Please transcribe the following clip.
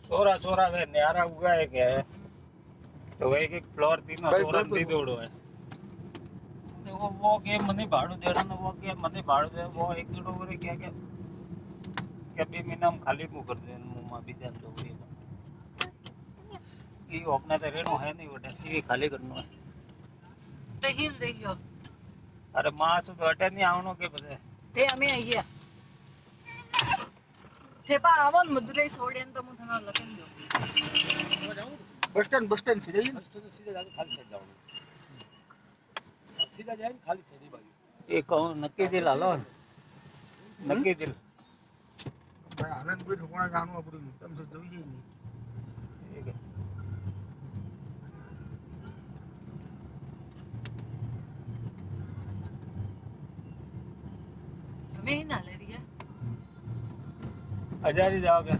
छोरा छोरा वे न्यारा उगाए के है तो वही एक फ्लोर तीनों भाई छोरा बिल्कुल। दी दौड़ो है तो वो के मने भाड़ू देना ना वो के मने भाड़ू दे वो एक जोड़ो करे क्या क्या क्या भी मिनम खाली मुंह कर दे मुंह में भी जान दो ये अपना तो रेनो है नहीं बेटा ये खाली करनो है तो हिल देखियो अरे मां से तो अटे नहीं आवनो के बजे ते हमें आइए ते पा आवल मधुरई सोडियन तो मुझे ना लगन दो बस स्टैंड से जाइए ना। सीधे जाके खाली साइड जाओ सीधा जाए खाली साइड ही बाजू ये कौन नक्की दिल हालो नक्की दिल भाई आनंद भाई ठोकना जानो अपनी तम से जोई ही नहीं। ठीक है हमें ही ना ले रही है हजारी जाओगे